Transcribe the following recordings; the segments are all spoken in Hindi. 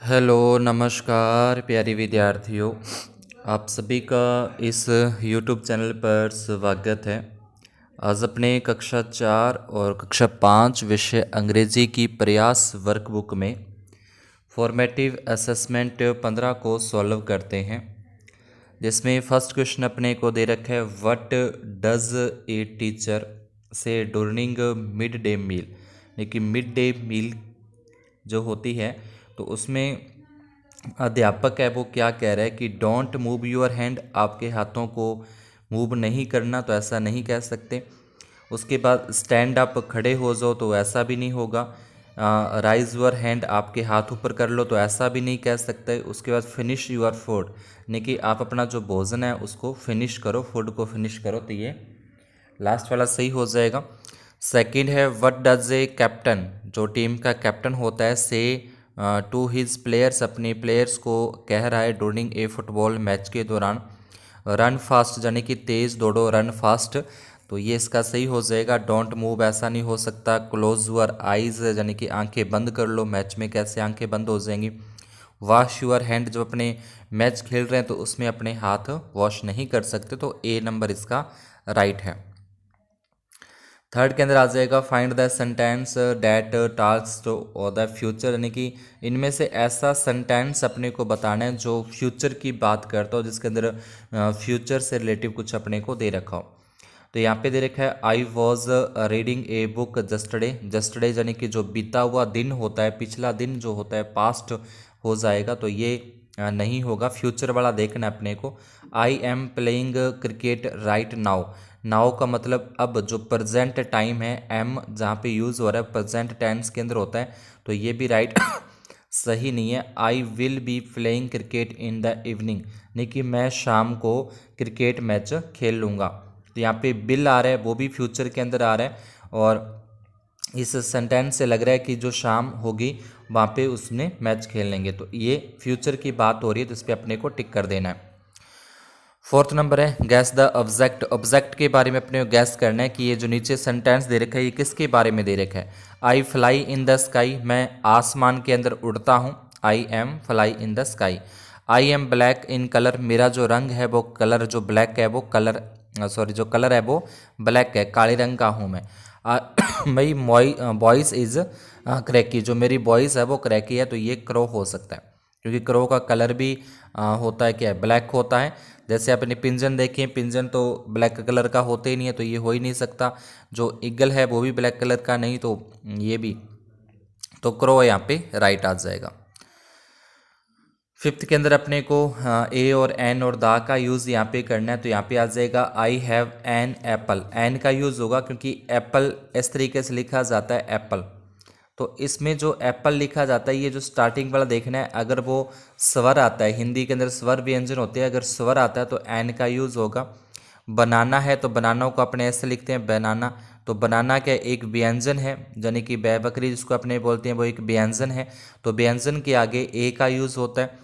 हेलो नमस्कार प्यारे विद्यार्थियों। आप सभी का इस यूट्यूब चैनल पर स्वागत है। आज अपने कक्षा 4 और कक्षा 5 विषय अंग्रेजी की प्रयास वर्कबुक में फॉर्मेटिव असेसमेंट 15 को सॉल्व करते हैं, जिसमें फर्स्ट क्वेश्चन अपने को दे रखा है व्हाट डज ए टीचर से ड्यूरिंग मिड डे मील। यानी कि मिड डे मील जो होती है तो उसमें अध्यापक है वो क्या कह रहा है कि डोंट मूव योर हैंड, आपके हाथों को मूव नहीं करना, तो ऐसा नहीं कह सकते। उसके बाद स्टैंड अप, खड़े हो जाओ, तो ऐसा भी नहीं होगा। राइज योर हैंड, आपके हाथ ऊपर कर लो, तो ऐसा भी नहीं कह सकते। उसके बाद फिनिश योर फूड, यानी कि आप अपना जो भोजन है उसको फिनिश करो, फूड को फिनिश करो, तो ये लास्ट वाला सही हो जाएगा। सेकंड है व्हाट डज ए कैप्टन, जो टीम का कैप्टन होता है, से टू हिज प्लेयर्स, अपने प्लेयर्स को कह रहा है ड्यूरिंग ए फुटबॉल मैच के दौरान। रन फास्ट, यानी कि तेज़ दौड़ो, रन फास्ट, तो ये इसका सही हो जाएगा। डोंट मूव, ऐसा नहीं हो सकता। क्लोज यूअर आइज़, यानी कि आंखें बंद कर लो, मैच में कैसे आंखें बंद हो जाएंगी। वॉश यूअर हैंड, जब अपने मैच खेल रहे हैं तो उसमें अपने हाथ वॉश नहीं कर सकते, तो ए नंबर इसका राइट है। थर्ड के अंदर आ जाएगा find the sentence that task to और द फ्यूचर, यानी कि इनमें से ऐसा सेंटेंस अपने को बताना है जो फ्यूचर की बात करता हो, जिसके अंदर फ्यूचर से रिलेटिव कुछ अपने को दे रखा हो। तो यहाँ पे दे रखा है I was reading a book yesterday. Yesterday यानी कि जो बीता हुआ दिन होता है, पिछला दिन जो होता है पास्ट हो जाएगा, तो ये नहीं होगा। फ्यूचर वाला देखना है अपने को। I am playing cricket right now, now का मतलब अब, जो प्रेजेंट टाइम है, एम जहाँ पे यूज़ हो रहा है प्रेजेंट टेंस के अंदर होता है, तो ये भी राइट सही नहीं है। I will be playing cricket in the evening, नहीं कि मैं शाम को क्रिकेट मैच खेल लूँगा। तो यहाँ पे बिल आ रहा है, वो भी फ्यूचर के अंदर आ रहा है, और इस सेंटेंस से लग रहा है कि जो शाम होगी वहाँ पे उसने मैच खेल लेंगे, तो ये फ्यूचर की बात हो रही है, तो इस पर अपने को टिक कर देना है। फोर्थ नंबर है गैस द ऑब्जेक्ट। ऑब्जेक्ट के बारे में अपने गैस करना है कि ये जो नीचे सेंटेंस दे रखा है ये किसके बारे में दे रखा है। आई फ्लाई इन द स्काई, मैं आसमान के अंदर उड़ता हूँ। I am fly in the sky. I am black in colour, मेरा जो रंग है वो कलर, जो ब्लैक है वो कलर, सॉरी जो कलर है वो ब्लैक है, काले रंग का हूँ मैं। मई वॉइस इज़ क्रैकी, जो मेरी वॉइस है वो क्रैकी है, तो ये क्रो हो सकता है, क्योंकि क्रो का कलर भी होता है, क्या है, ब्लैक होता है। जैसे आपने पिंजन देखे, पिंजन तो ब्लैक कलर का होते ही नहीं है, तो ये हो ही नहीं सकता। जो ईगल है वो भी ब्लैक कलर का नहीं, तो ये भी, तो क्रो यहाँ पे राइट आ जाएगा। फिफ्थ के अंदर अपने को ए और एन और दा का यूज़ यहाँ पे करना है, तो यहाँ पे आ जाएगा I have an apple. An का यूज़ होगा क्योंकि एप्पल इस तरीके से लिखा जाता है, एप्पल, तो इसमें जो एप्पल लिखा जाता है, ये जो स्टार्टिंग वाला देखना है, अगर वो स्वर आता है, हिंदी के अंदर स्वर व्यंजन होते हैं, अगर स्वर आता है तो एन का यूज़ होगा। बनाना है तो बनाना को अपने ऐसे लिखते हैं, बनाना, तो बनाना क्या एक व्यंजन है, यानी कि बै बकरी जिसको अपने बोलते हैं वो एक व्यंजन है, तो व्यंजन के आगे ए का यूज़ होता है।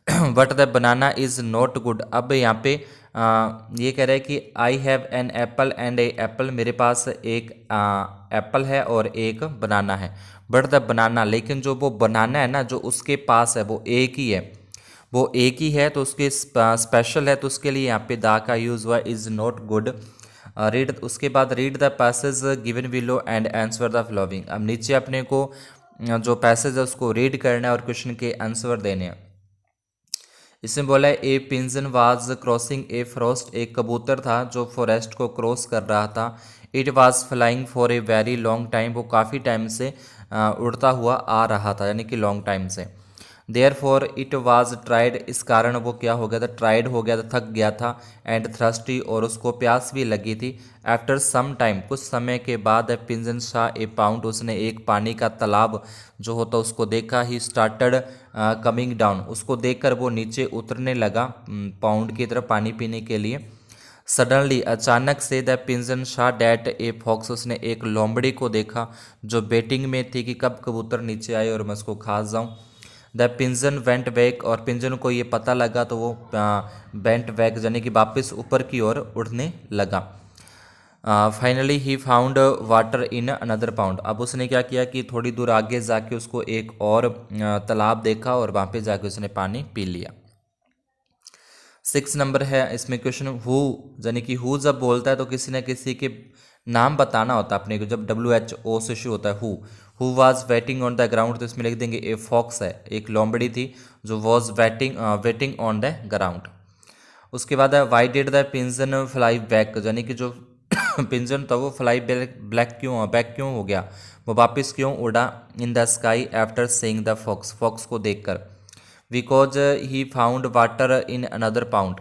But the banana is not good, अब यहाँ पे ये कह रहा है कि I have an Apple and A Apple, मेरे पास एक एप्पल है और एक बनाना है। बट द बनाना, लेकिन जो वो बनाना है ना, जो उसके पास है वो एक ही है, वो एक ही है, तो उसके स्पेशल है, तो उसके लिए यहाँ पे दा का यूज़ हुआ, इज़ नॉट गुड। रीड, उसके बाद read the passage given below and answer the following. अब नीचे अपने को जो पैसेज है उसको रीड करना है और क्वेश्चन के आंसर देने हैं। इसमें बोला है ए पिंजन वाज क्रॉसिंग ए फॉरेस्ट, एक कबूतर था जो फॉरेस्ट को क्रॉस कर रहा था। It was flying for a very long time, वो काफ़ी टाइम से उड़ता हुआ आ रहा था, यानी कि लॉन्ग टाइम से। Therefore it was tried, इस कारण वो क्या हो गया था, ट्राइड हो गया था, थक गया था। एंड थ्रस्टी, और उसको प्यास भी लगी थी। आफ्टर सम टाइम, कुछ समय के बाद पिंजन सा ए पाउंड, उसने एक पानी का तालाब जो होता उसको देखा। ही स्टार्टेड कमिंग डाउन, उसको देखकर वो नीचे उतरने लगा पाउंड की तरफ पानी पीने के लिए। सडनली, अचानक से, the pigeon saw that a fox, उसने एक लोमड़ी को देखा जो बेटिंग में थी कि कब कबूतर नीचे आए और मैं उसको खा जाऊं। द पिंजन वेंट बैक, और पिंजन को ये पता लगा तो वो वेंट बैक यानी कि वापस ऊपर की ओर उड़ने लगा। Finally he found water in another pound. अब उसने क्या किया कि थोड़ी दूर आगे जाके उसको एक और तालाब देखा और वहाँ पे जाके उसने पानी पी लिया। 6 नंबर है इसमें क्वेश्चन हु, यानी कि हु जब बोलता है तो किसी न किसी के नाम बताना होता है अपने को, जब WHO से शुरू होता है who was waiting on the ground, तो इसमें लिख देंगे ए फॉक्स है, एक लोमड़ी थी जो was waiting on the ground. उसके बाद है why did the pigeon fly back, यानी कि जो पिंजन था वो फ्लाई ब्लैक क्यों बैक क्यों हो गया, वो वापस क्यों उड़ा in the sky after seeing the fox, fox को देखकर। Because he found water in another pound,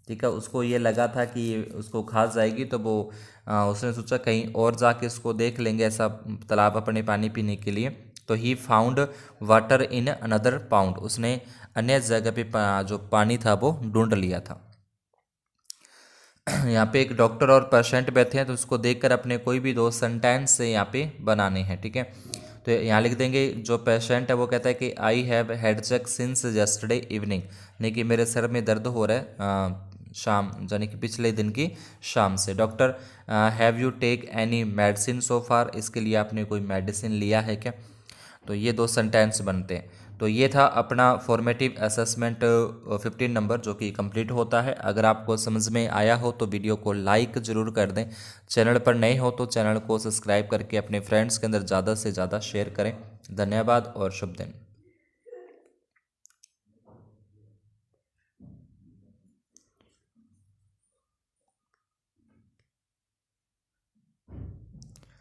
ठीक है, उसको ये लगा था कि ये उसको खा जाएगी, तो वो उसने सोचा कहीं और जाके उसको देख लेंगे ऐसा तालाब अपने पानी पीने के लिए। तो ही found water in another pound, उसने अन्य जगह पे जो पानी था वो ढूंढ लिया था। यहाँ पे एक डॉक्टर और पेशेंट बैठे हैं, तो उसको देखकर अपने कोई भी 2 सेंटेंस से यहाँ पे बनाने हैं, ठीक है। तो यहाँ लिख देंगे, जो पेशेंट है वो कहता है कि I have headache since yesterday evening, यानी कि मेरे सर में दर्द हो रहा है शाम, यानी कि पिछले दिन की शाम से। Doctor have you take any medicine so far, इसके लिए आपने कोई मेडिसिन लिया है क्या। तो ये 2 सेंटेंस बनते हैं। तो ये था अपना फॉर्मेटिव असेसमेंट 15 नंबर जो कि कंप्लीट होता है। अगर आपको समझ में आया हो तो वीडियो को लाइक ज़रूर कर दें, चैनल पर नए हो तो चैनल को सब्सक्राइब करके अपने फ्रेंड्स के अंदर ज़्यादा से ज़्यादा शेयर करें। धन्यवाद और शुभ दिन।